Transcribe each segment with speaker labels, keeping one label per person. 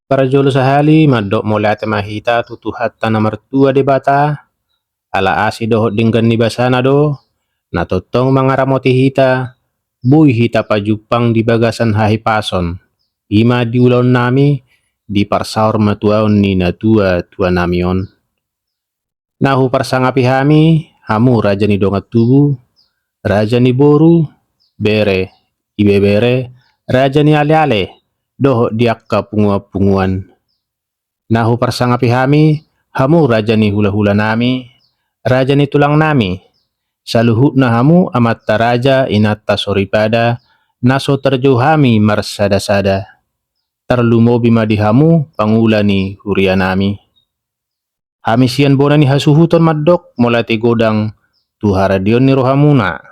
Speaker 1: Para jolo sahali madok molate mahita tutuhatta na mertua de bata ala asi dohot dinggan ni basana do na totong mangaramoti hita bui hita pajupang di bagasan hahi pason ima di ulon nami di parsaur matuaon ni natua tua namion nahu parsangapi hami hamu raja ni dongat tubu raja ni boru bere ibe bere raja ni ale-ale dohot diakka pungua-punguan nahu parsangapi hami hamu raja ni hula-hula nami raja ni tulang nami saluhut na hamu amatta raja inatta soripada naso terjauhami marsada-sada terlumobi madi hamu pangula ni huria nami hami sian bona ni hasuhuton maddok molati godang tuharadion ni rohamuna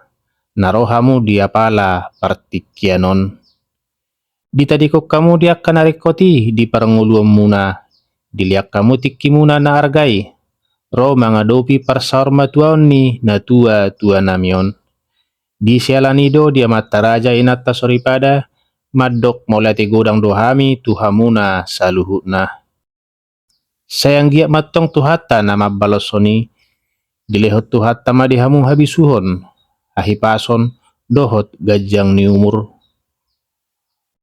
Speaker 1: na rohamu diapala partikianon ditadikok kamu diak kanarikoti di paranguluam muna diliak kamu tikki muna na argai ro mangadopi parsaur matuaon ni natua tua namion di sialanido dia mata raja inatta soripada maddok molati godang dohami tuhamuna saluhutna sayang giak mattong tuhatta nama balosoni dilehot tuhatta madihamu habisuhon ahipason dohot gajang ni umur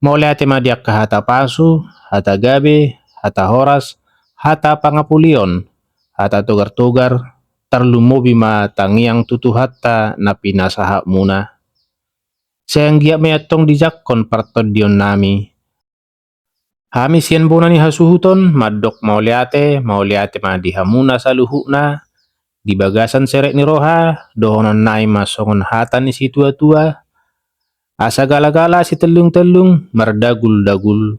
Speaker 1: molati madiak kahata pasu hata gabe hata horas hata pangapulion hata togar-togar terlumobi ma tangiang tutuhatta na pinasahak muna sayang giak meatong dijakkon partodion nami hami sian bona ni hasuhuton maddok mauliate madihamuna saluhukna di bagasan serek ni roha dohonon nai masongon hatan ni si tua-tua asa gala-gala si telung-telung mardagul-dagul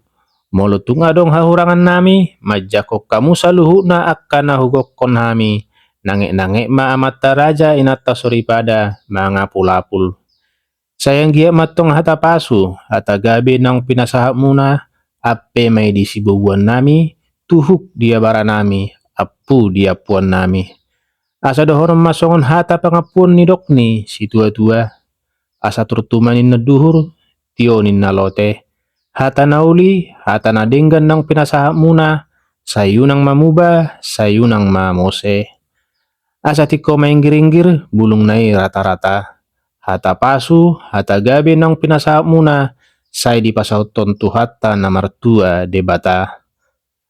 Speaker 1: molutung adong hahurangan nami majakok kamu saluhukna akkana hugokkon hami nange-nange ma amatta raja inatta soripada mangapul-apul sayang giak matong hata pasu hata gabe nang pinasahak muna appe may di sibubuan nami tuhuk dia bara nami apu dia puan nami asa dohonon masongon hata pangapuan ni dokni si tua-tua asa turtumanin na duhur tionin na lote hata nauli hata nadenggan nang pinasahak muna sayunang mamuba sayunang mamose asa tiko mainggiringgir bulung nai rata-rata hata pasu hata gabe nang pinasahak muna sai di pasauton tu hatta na martua debata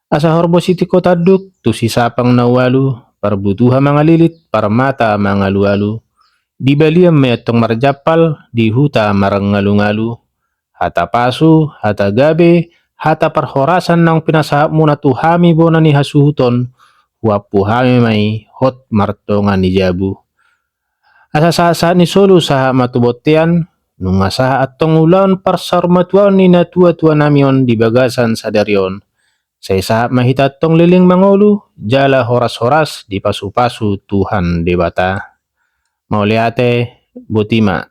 Speaker 1: asa horbo siti ko taduk tu sisapang nawalu parbutuha mangalilit parmata mangalu-alu di baliam metong marjapal di huta marangalu-ngalu hata pasu hata gabe hata parhorasan nang pinasahap muna tu hami bona ni hasuhuton wapu hami mai hot martongan ni jabu asa saat ni solu saha matubotian nunga saha atong ulan parsar matuan ni natua-tua namion di bagasan sadarion say saha mahitatong liling mangolu jala horas-horas di pasu-pasu Tuhan debata mauliate botima